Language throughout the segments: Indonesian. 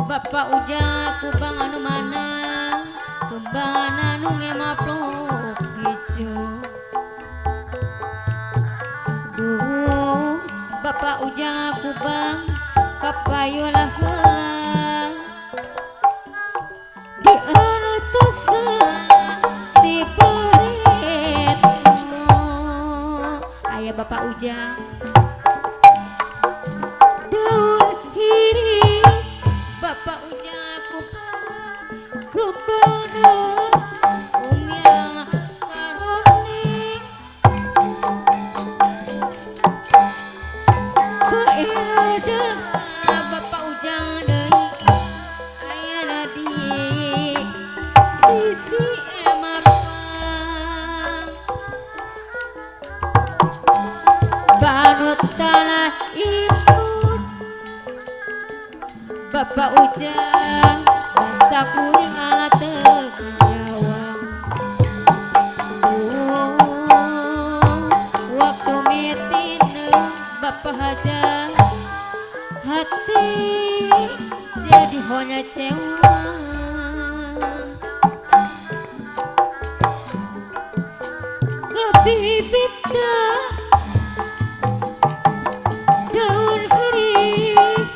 Bapak ujak kubang anu mana kembang anu ngemaplok hijau. Duh Bapak ujak kubang kapayulah heula di alatusan di peritmu. Aya Bapak ujak Bapak ujaku kebana umyang karoni keada Bapak ujang deui aya di sisi emapang banut tanah imun Bapak ujang rasa kuring ala teu jawab. Waktu mitin Bapak haja hati jadi hanya cewa. Ngabibita daun hiris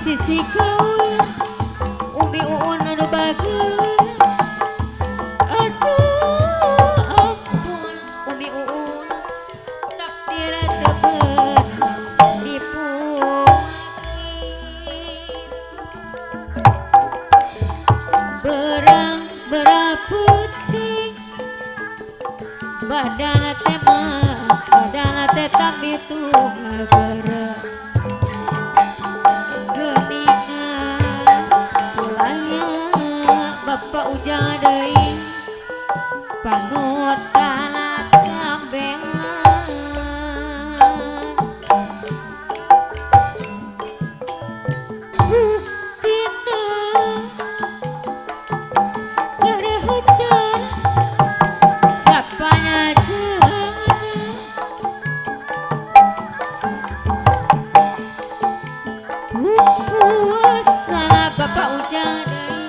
sisi gaul umi uun anu bageun. Aduh ampun umi uun takdir tebet dipuakir berang beraputih badana teh tapi tuh gerak Bapak ujang deui panut talat kambengan buktina karehutan sapanya puasa Bapak ujang deui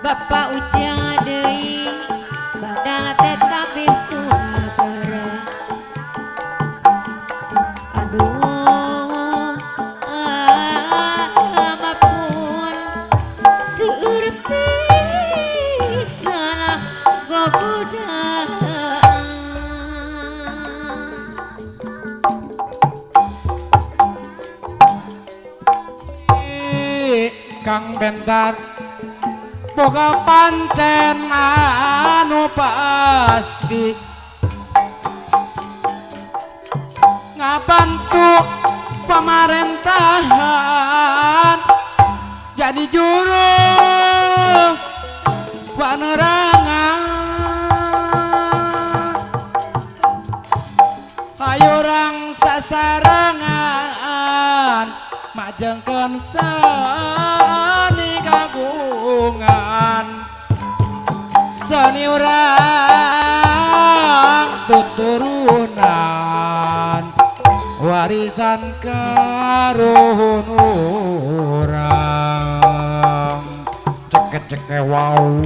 Bapak ujang deui badana teh tapi tuh aduh amapun seueur pisan gogoda Kang Bentar boga pancen anu pasti ngabantu pemerintahan jadi juru penerangan lajengkeun seni kagungan seni urang tuturunan warisan karuhun urang ceket-ceke wow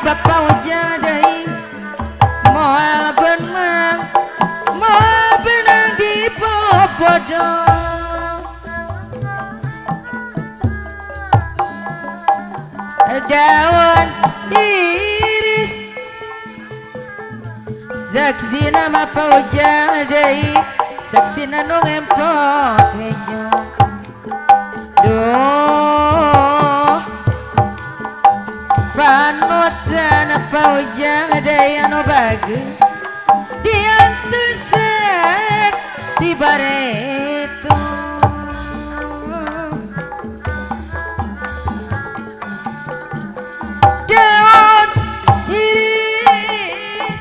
Bapak ujang deui moal benang di popodo daun iris saksina mapa ujang deui saksina nu ngempok hejo duh panutan paujang daya nu bageus diantusan di bareto daun iris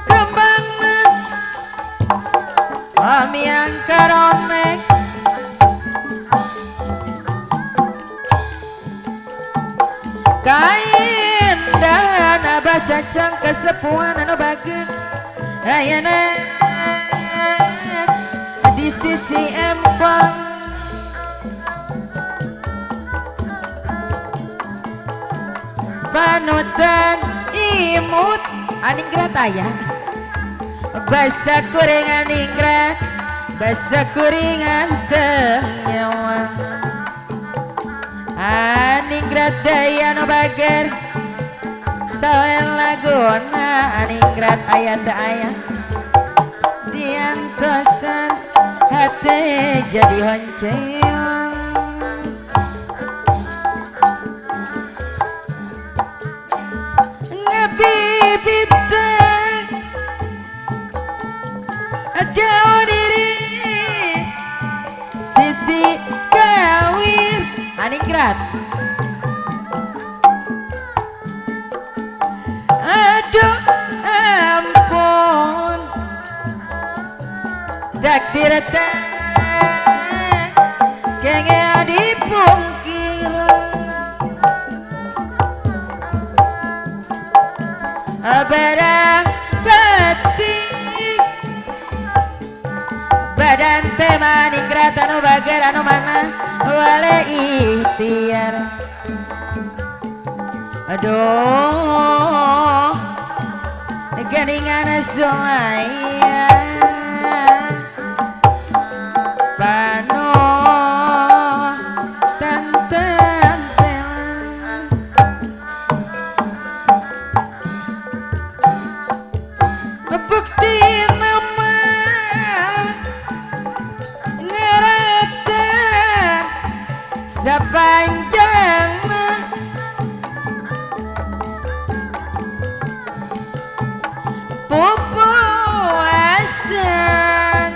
kembangna amiang karonek kain dan abah cacang kesepuan anu bageun ayana di sisi empang panutan imut aningrat aya basa kuringan ningrat basa kuringan teu nyawang aningrat daya nu bager sawen laguna aningrat aya teu aya diantosan hate jadi honceong ngabibiteng daun iris sisi kawir aningrat aduh ampun takdir teh kenge dipungkir barang batik badan teh maningrat anu bager anu mana wale ikhtiar aduh geningan sulaya pano tanten bukti nama ngeratan sepanjang pupuasan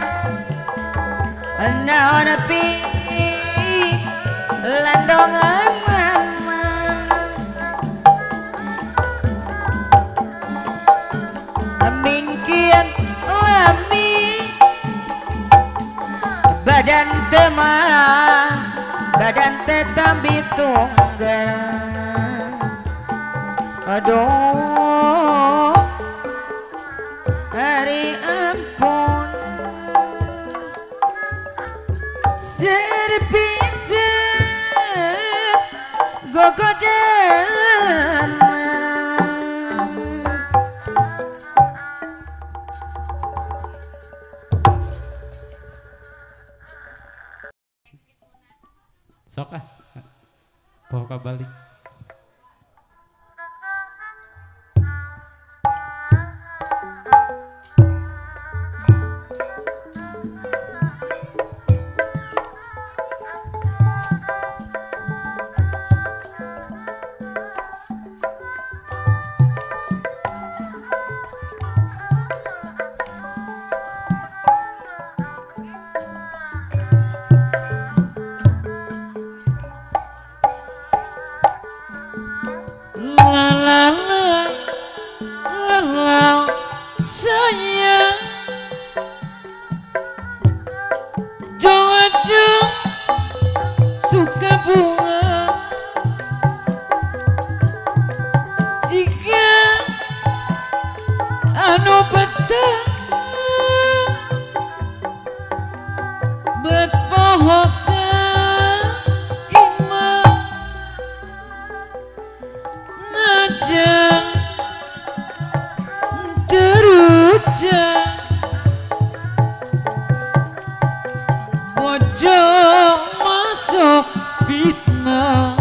naon pi landongan mingkin lami badan temah badan tetambi tunggal aduh hari ampun serpisah gogodan sok bawa balik suka bunga jika anu betah berpohoka imah najan terucap ojo masuk fitnah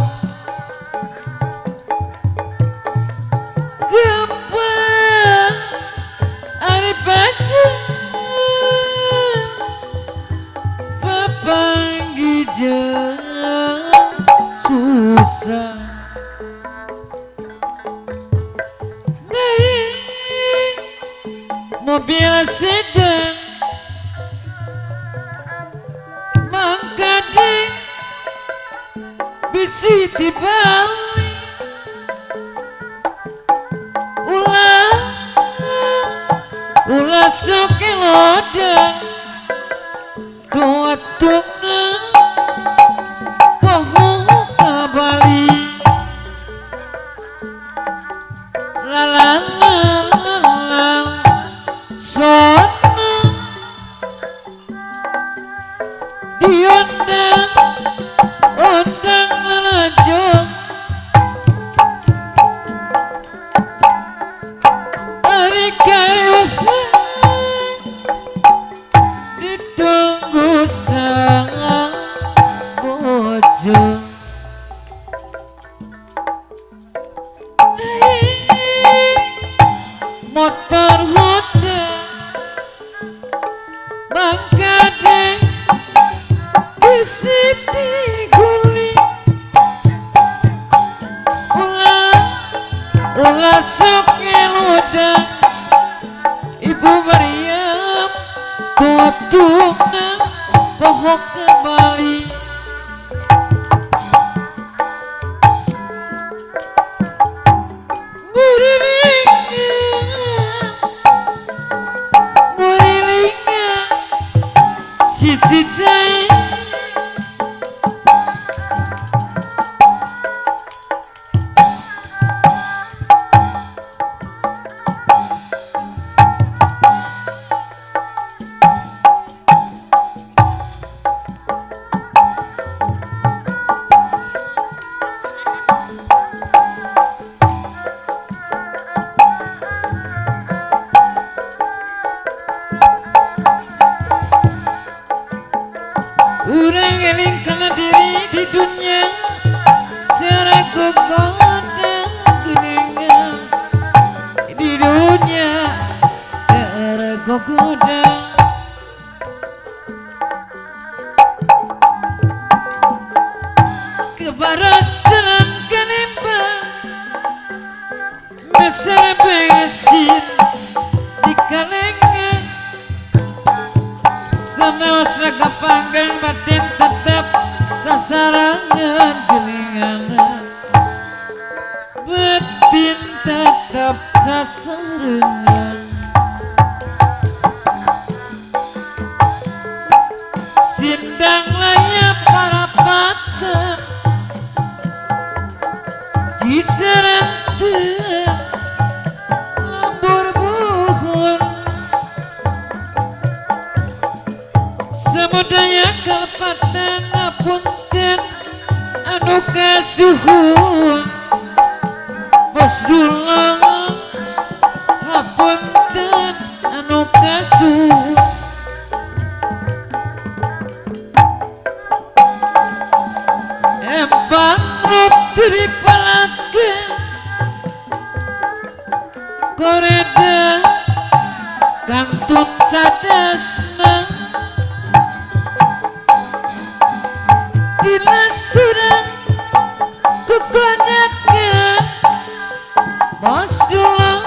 gampang ari baca papanggijang susah naik mobil sedan mangkading bisi dibalik ulah soke lodan tuatuna pohon kabali lalang sona diundang undang melajong hari kayu ditunggu sang bojo naik motor Honda mangkade Siti guling ulah soke ludang Ibu Maryam tuatuna pohon kembali ngurilingan sisi jai urang eling kana diri di dunia serago goda geningan di dunia serago goda kebaras jalan kanemba mesar bensin di kalengan sanaos raga panggang batin tetap sasarangan gelingan batin tetap sasarangan sindang layap para patah diserenteng lambur buhun semudaya kalepatan apunten anu kasuhun bos dulang apunten anu kasuhun empang putri palaken koreda kantun cadasna bila surang kekonakan bos dulang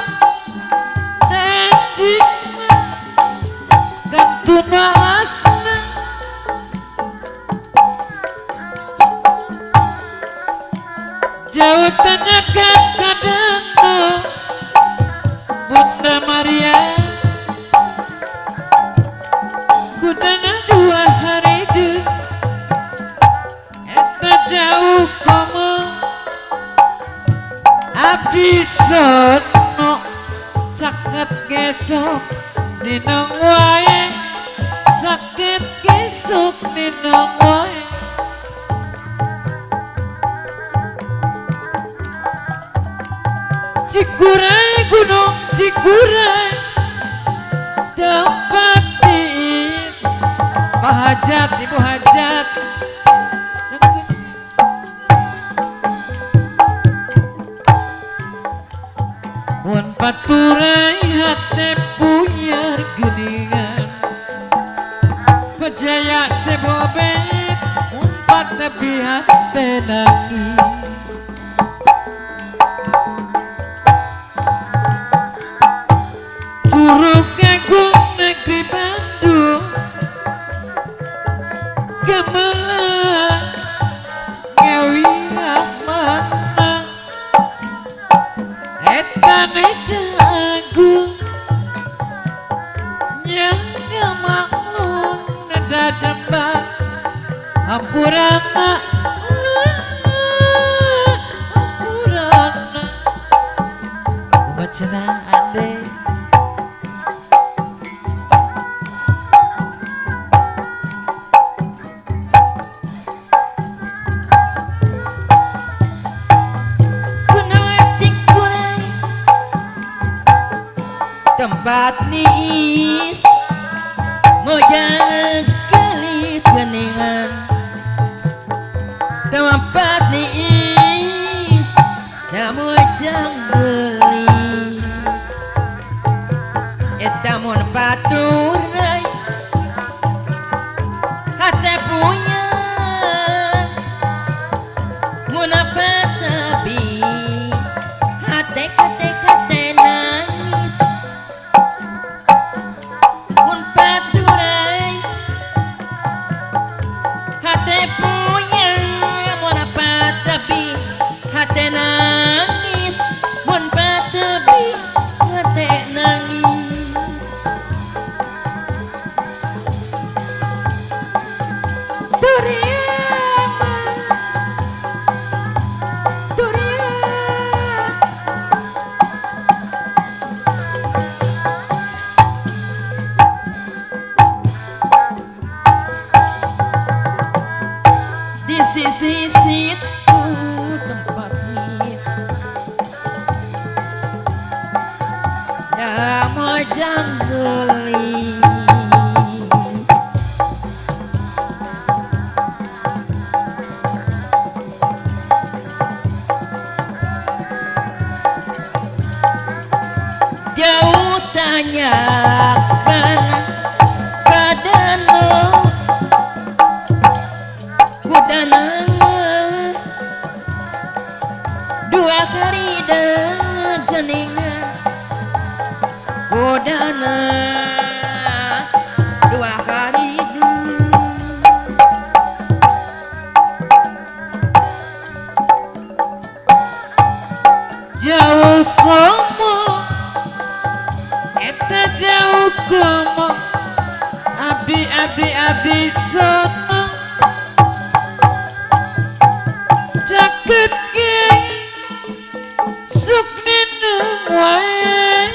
tadi kantun maasna jauh tanyakan kadang Bunda Maria kudana 2 hari deh disono caket gesok dinang wae caket gesok dinang wae Cikuray gunung Cikuray tempat tiis Mahajat ibu hajat Wan paturai hati puyar geningan Pejaya sebobet umpat nepi hati nangis Curug Agung negeri Bandung Gemelang ngewiak mana Etan Agung Nyangga maklum nada jembak Hampurana Hampurana Bacana ande tempat niis mojang gelis geningan tempat niis mojang gelis eta mun baturai hate punya mun apa tapi hate hate hate nangis mun baturai hate punya mun apa tapi hate nangis mun batabi hate nangis Duriama Duriama di sisi situ tempat ini ya mojang gelis jauh tanyakan kadano kudanang dua kali dan geningan kudana dua kali jauh komo eta jauh komo abdi sono caket ge suk minum wae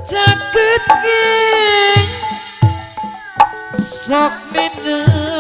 caket ge sok minum